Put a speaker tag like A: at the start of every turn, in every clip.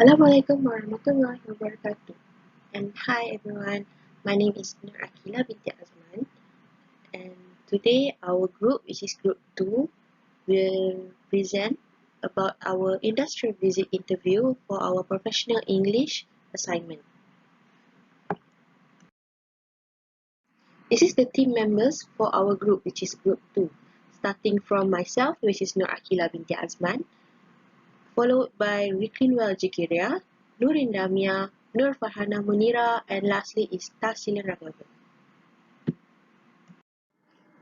A: Assalamualaikum warahmatullahi wabarakatuh. And hi everyone, my name is Dr Azman, and today our group, which is group 2, will present about our industrial visit interview for our professional English assignment. This is the team members for our group, which is group 2, starting from myself, which is Nur Akila binti Azman, followed by Rikrinwel Jikiria, Nurin Damia, Nur Farhana Munira, and lastly is Tasila Raghavan.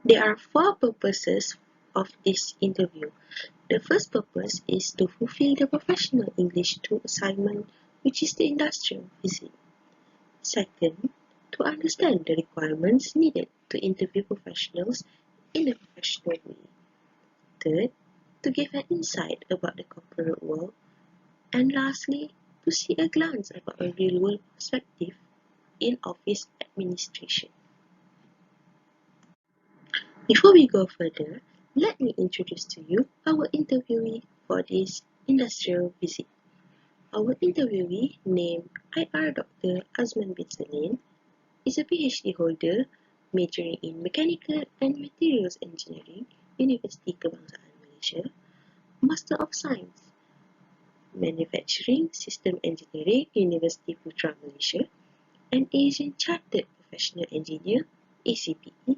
A: There are 4 purposes of this interview. The first purpose is to fulfill the professional English 2 assignment, which is the industrial visit. Second, to understand the requirements needed to interview professionals in a professional way. Third, to give an insight about the corporate world. And lastly, to see a glance about a real-world perspective in office administration. Before we go further, let me introduce to you our interviewee for this industrial visit. Our interviewee, named IR Dr Azman bin Salim, is a PhD holder majoring in Mechanical and Materials Engineering, Universiti Kebangsaan Malaysia, Master of Science, Manufacturing System Engineering, Universiti Putra Malaysia, and Asian Chartered Professional Engineer, ACPE,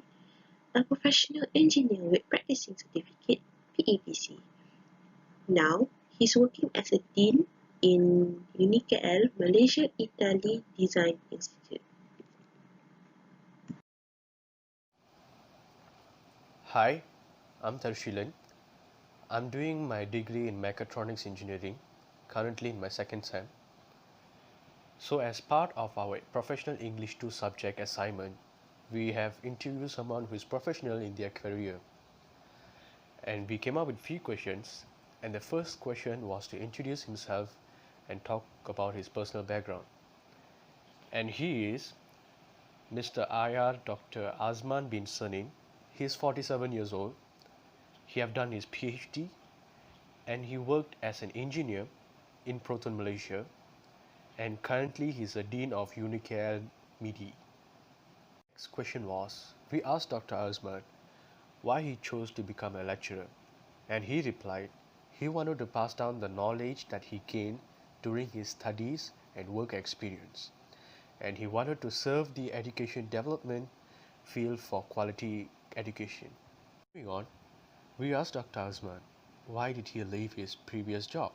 A: a professional engineer with practicing certificate, PEPC. Now, he's working as a dean in UNIKL Malaysia Italy Design Institute.
B: Hi, I'm Tarshilan. I'm doing my degree in mechatronics engineering, currently in my second sem. So as part of our professional English 2 subject assignment, we have interviewed someone who is professional in their career. And we came up with few questions, and the first question was to introduce himself and talk about his personal background. And he is Mr. IR Dr. Azman bin Salim. He is 47 years old. He have done his PhD and he worked as an engineer in Proton, Malaysia, and currently he's a Dean of UNICAL MIDI. Next question was, we asked Dr. Azman why he chose to become a lecturer, and he replied he wanted to pass down the knowledge that he gained during his studies and work experience, and he wanted to serve the education development field for quality education. Moving on, we asked Dr. Azman why did he leave his previous job,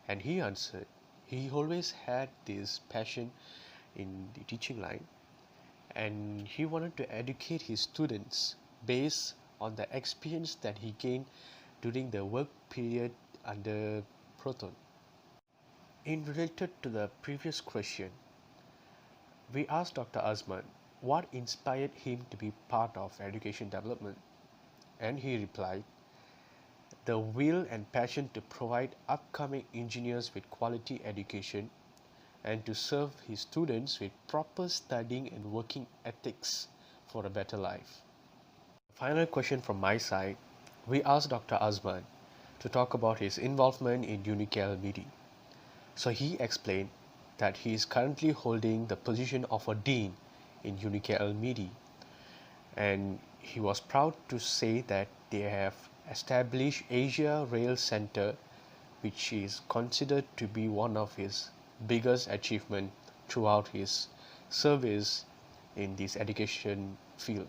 B: and he answered he always had this passion in the teaching line, and he wanted to educate his students based on the experience that he gained during the work period under Proton. In related to the previous question, we asked Dr. Azman what inspired him to be part of education development, and he replied the will and passion to provide upcoming engineers with quality education and to serve his students with proper studying and working ethics for a better life. Final question from my side, we asked Dr. Azman to talk about his involvement in UNICAL MIDI. So he explained that he is currently holding the position of a dean in UNICAL MIDI, and he was proud to say that they have established Asia Rail Center, which is considered to be one of his biggest achievements throughout his service in this education field.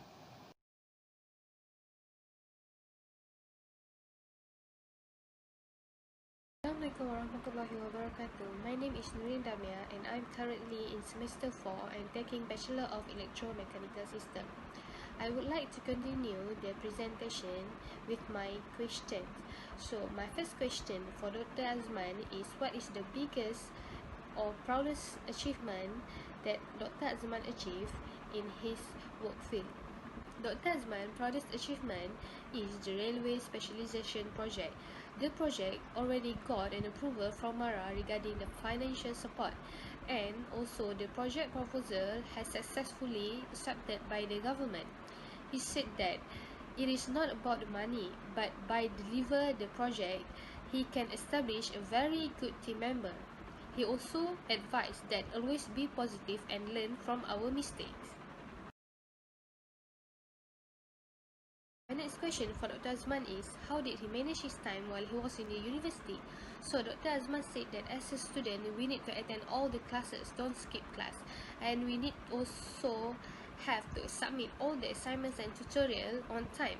C: Assalamualaikum warahmatullahi wabarakatuh. My name is Nurin Damia and I'm currently in semester 4 and taking Bachelor of Electromechanical System. I would like to continue the presentation with my questions. So my first question for Dr. Azman is, what is the biggest or proudest achievement that Dr. Azman achieved in his work field? Dr. Azman's proudest achievement is the Railway Specialization Project. The project already got an approval from MARA regarding the financial support, and also the project proposal has successfully accepted by the government. He said that it is not about the money, but by deliver the project, he can establish a very good team member. He also advised that always be positive and learn from our mistakes. My next question for Dr. Azman is, how did he manage his time while he was in the university? So Dr. Azman said that as a student, we need to attend all the classes, don't skip class. And we need also have to submit all the assignments and tutorial on time.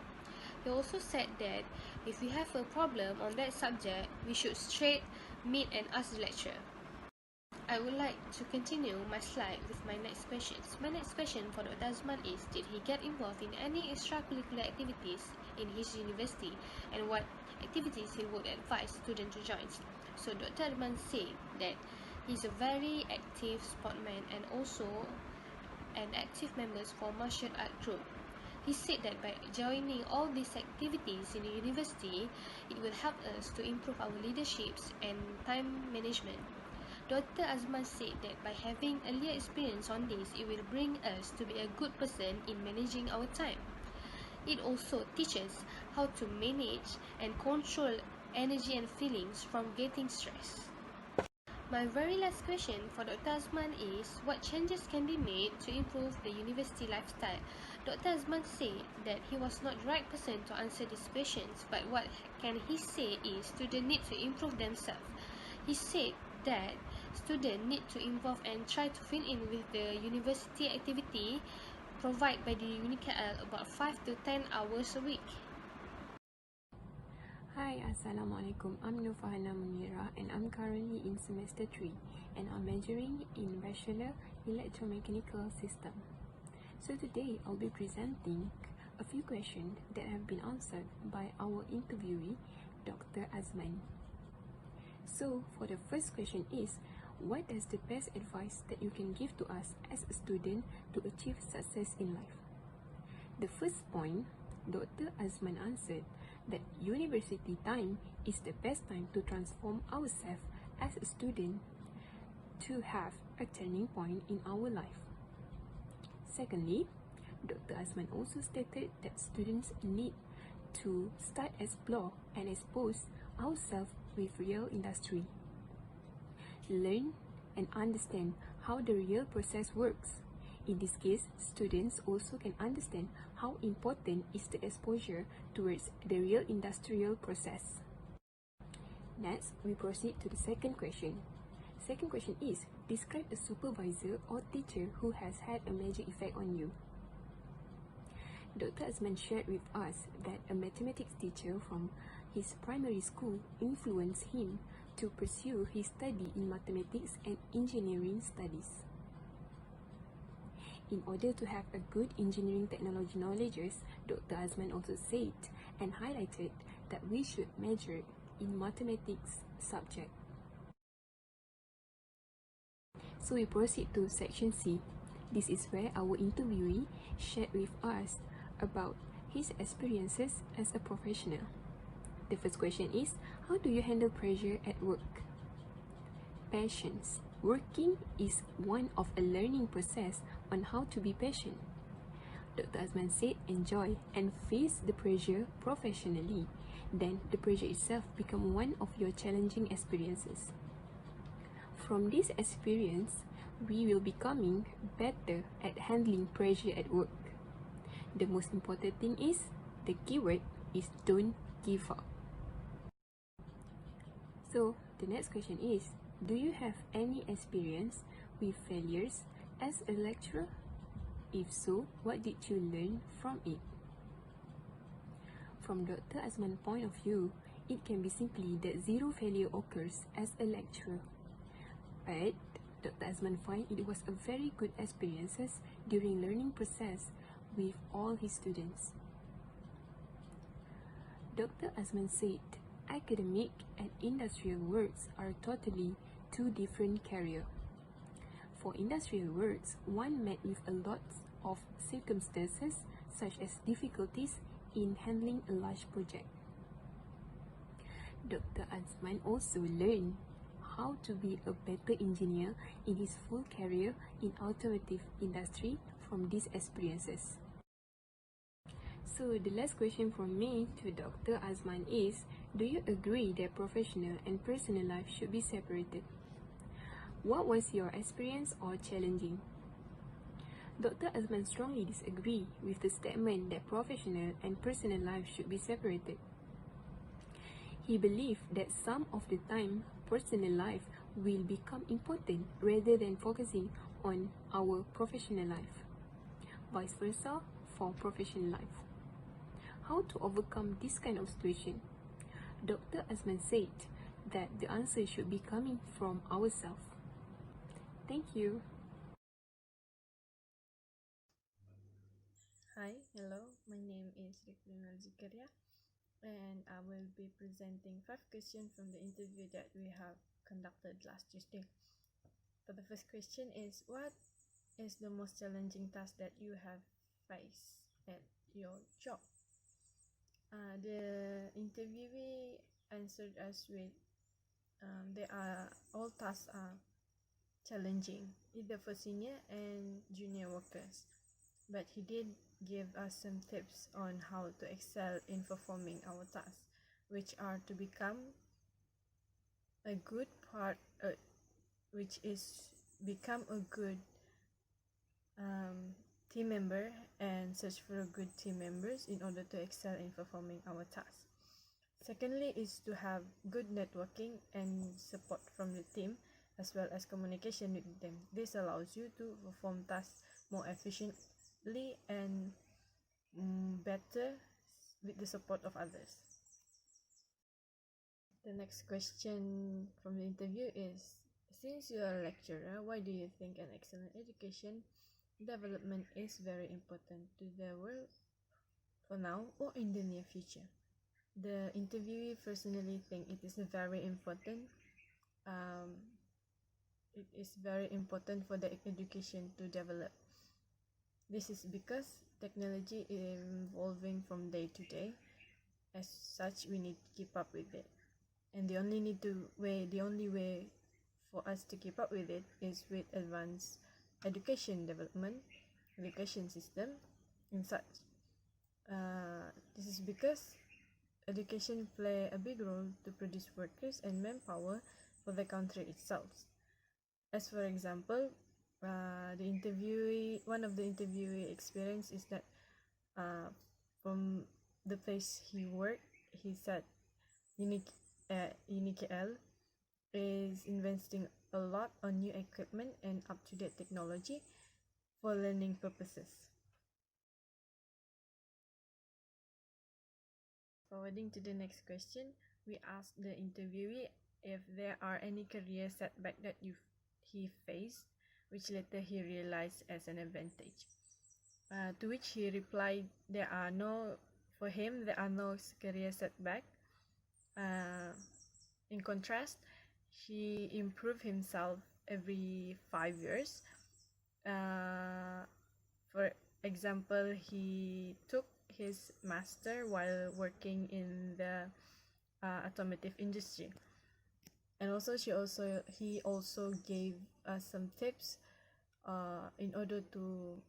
C: He also said that if we have a problem on that subject, we should straight meet and ask the lecturer. I would like to continue my slide with my next questions. My next question for Dr. Azman is, did he get involved in any extracurricular activities in his university, and what activities he would advise students to join? So Dr. Azman said that he's a very active sportsman and also an active member for martial art group. He said that by joining all these activities in the university, it will help us to improve our leaderships and time management. Dr. Azman said that by having earlier experience on this, it will bring us to be a good person in managing our time. It also teaches how to manage and control energy and feelings from getting stressed. My very last question for Dr. Azman is, what changes can be made to improve the university lifestyle? Dr. Azman said that he was not the right person to answer these questions, but what can he say is students need to improve themselves. He said that students need to involve and try to fill in with the university activity provided by the UNIKL about 5 to 10 hours a week.
D: Hi, Assalamualaikum. I'm Nurfahana Munira and I'm currently in semester 3 and I'm majoring in Bachelor Electromechanical System. So today I'll be presenting a few questions that have been answered by our interviewee, Dr. Azman. So for the first question is, what is the best advice that you can give to us as a student to achieve success in life? The first point, Dr. Azman answered that university time is the best time to transform ourselves as a student to have a turning point in our life. Secondly, Dr. Azman also stated that students need to start explore and expose ourselves with real industry. Learn and understand how the real process works. In this case, students also can understand how important is the exposure towards the real industrial process. Next, we proceed to the second question. Second question is, describe a supervisor or teacher who has had a major effect on you. Dr. Azman shared with us that a mathematics teacher from his primary school influenced him to pursue his study in mathematics and engineering studies. In order to have a good engineering technology knowledge, Dr. Azman also said and highlighted that we should major in mathematics subject. So we proceed to section C. This is where our interviewee shared with us about his experiences as a professional. The first question is, how do you handle pressure at work? Passions. Working is one of a learning process on how to be patient. Dr. Azman said enjoy and face the pressure professionally. Then the pressure itself become one of your challenging experiences. From this experience, we will becoming better at handling pressure at work. The most important thing is, the keyword is don't give up. So the next question is, do you have any experience with failures as a lecturer? If so, what did you learn from it? From Dr. Azman's point of view, it can be simply that zero failure occurs as a lecturer. But Dr. Azman finds it was a very good experiences during learning process with all his students. Dr. Azman said, academic and industrial works are totally two different careers. For industrial works, one met with a lot of circumstances such as difficulties in handling a large project. Dr. Azman also learned how to be a better engineer in his full career in automotive industry from these experiences. So the last question from me to Dr. Azman is, do you agree that professional and personal life should be separated? What was your experience or challenging? Dr. Azman strongly disagreed with the statement that professional and personal life should be separated. He believed that some of the time, personal life will become important rather than focusing on our professional life. Vice versa for professional life. How to overcome this kind of situation? Dr. Azman said that the answer should be coming from ourselves. Thank you.
E: Hi, hello, my name is Riklinal Zikaria, and I will be presenting 5 questions from the interview that we have conducted last Tuesday. So the first question is, what is the most challenging task that you have faced at your job? The interviewee answered us with, all tasks are challenging, either for senior and junior workers. But he did give us some tips on how to excel in performing our tasks, which are to become a good part, which is become a good team member and search for good team members in order to excel in performing our tasks. Secondly is to have good networking and support from the team, as well as communication with them. This allows you to perform tasks more efficiently and better with the support of others. The next question from the interview is, since you are a lecturer, why do you think an excellent education development is very important to the world for now or in the near future? The interviewee personally think it is very important. It is very important for the education to develop. This is because technology is evolving from day to day. As such, we need to keep up with it. And the only way for us to keep up with it is with advanced education development, education system, and such. This is because education play a big role to produce workers and manpower for the country itself. As for example, one of the interviewee experience is that from the place he worked, he said UNIKL is investing a lot on new equipment and up-to-date technology for learning purposes. Forwarding to the next question, we asked the interviewee if there are any career setback that he faced, which later he realized as an advantage. To which he replied, there are no career setback. In contrast, he improved himself every 5 years. For example, he took his master while working in the automotive industry, and also he also gave us some tips in order to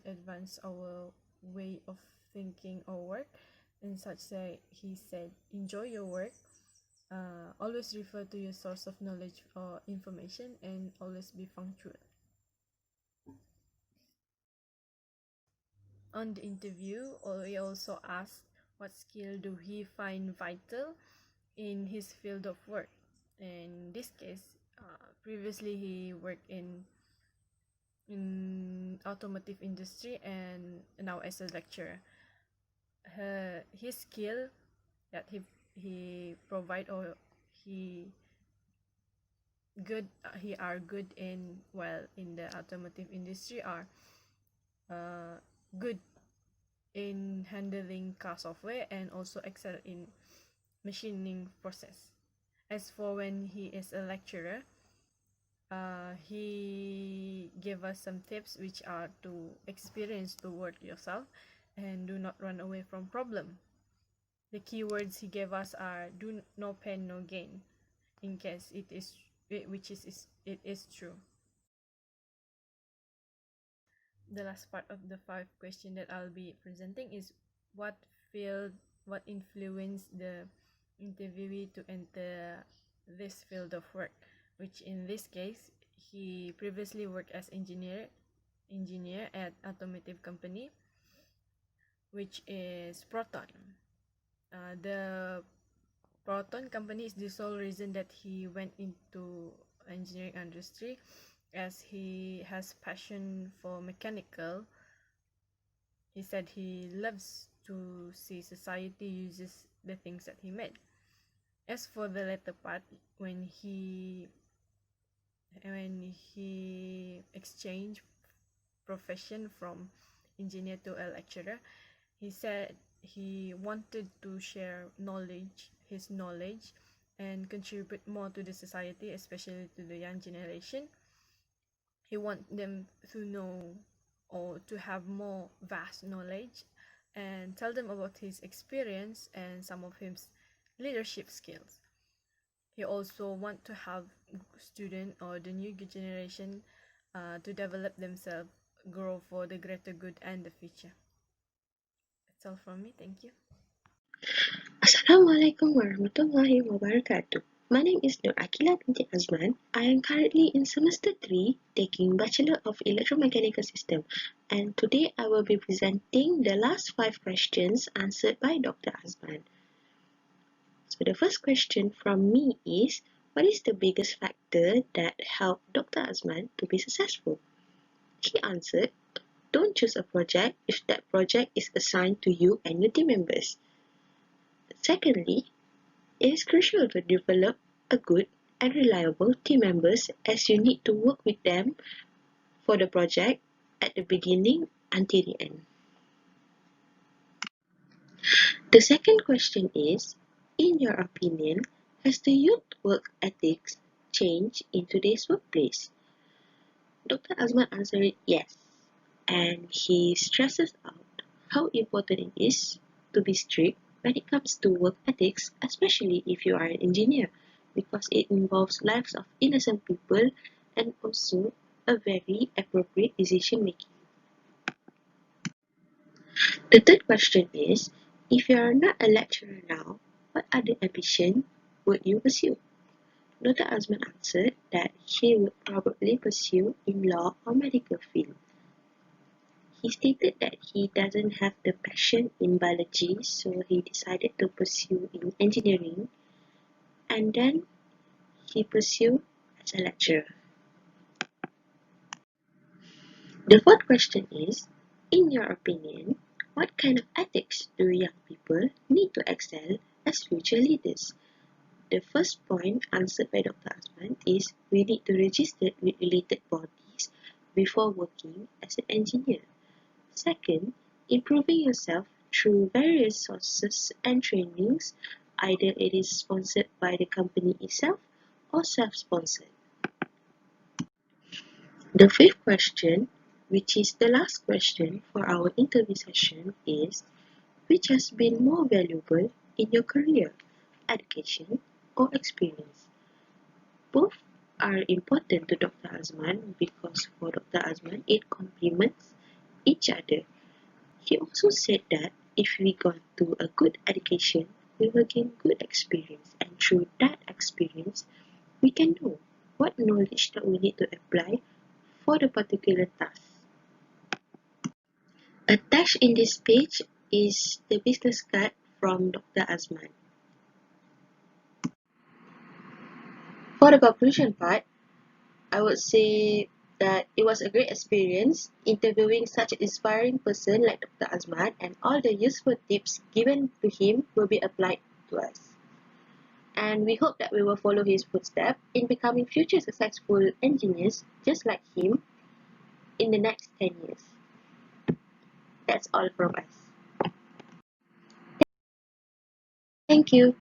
E: advance our way of thinking or work. And such he said, enjoy your work, always refer to your source of knowledge or information, and always be punctual. On the interview, we also asked what skill do he find vital in his field of work. In this case, previously he worked in automotive industry and now as a lecturer. His skill that he provide or he are good in while in the automotive industry are good in handling car software and also excel in machining process. As for when he is a lecturer, he gave us some tips, which are to experience the work yourself and do not run away from problem. The keywords he gave us are do no pain no gain, in case it is true. The last part of the 5 question that I'll be presenting is what influenced the interviewee to enter this field of work, which in this case, he previously worked as engineer at automotive company, which is Proton. The Proton company is the sole reason that he went into engineering industry, as he has passion for mechanical. He said he loves to see society uses the things that he made. As for the latter part, when he exchanged profession from engineer to a lecturer, he said he wanted to share his knowledge, and contribute more to the society, especially to the young generation. He wants them to know or to have more vast knowledge, and tell them about his experience and some of his leadership skills. He also want to have student or the new generation to develop themselves, grow for the greater good and the future. That's all from me. Thank you.
A: Assalamualaikum warahmatullahi wabarakatuh. My name is Nur Akila binti Azman. I am currently in semester 3 taking Bachelor of Electromechanical System, and today I will be presenting the last 5 questions answered by Dr. Azman. So the first question from me is, what is the biggest factor that helped Dr. Azman to be successful? He answered, don't choose a project if that project is assigned to you and your team members. Secondly, it is crucial to develop a good and reliable team members, as you need to work with them for the project at the beginning until the end. The second question is, in your opinion, has the youth work ethics changed in today's workplace? Dr. Azman answered yes, and he stresses out how important it is to be strict when it comes to work ethics, especially if you are an engineer, because it involves lives of innocent people and also a very appropriate decision making. The third question is, if you are not a lecturer now, what other ambition would you pursue? Dr. Azman answered that he would probably pursue in law or medical field. He stated that he doesn't have the passion in biology, so he decided to pursue in engineering, and then he pursued as a lecturer. The fourth question is, in your opinion, what kind of ethics do young people need to excel as future leaders? The first point answered by Dr. Azman is, we need to register with related bodies before working as an engineer. Second, improving yourself through various sources and trainings, either it is sponsored by the company itself or self-sponsored. The fifth question, which is the last question for our interview session, is, which has been more valuable in your career, education or experience? Both are important to Dr. Azman because for Dr. Azman it complements each other. He also said that if we got to a good education, we will gain good experience, and through that experience, we can know what knowledge that we need to apply for the particular task. Attached in this page is the business card from Dr. Azman. For the conclusion part, I would say that it was a great experience interviewing such an inspiring person like Dr. Azman, and all the useful tips given to him will be applied to us. And we hope that we will follow his footsteps in becoming future successful engineers just like him in the next 10 years. That's all from us. Thank you.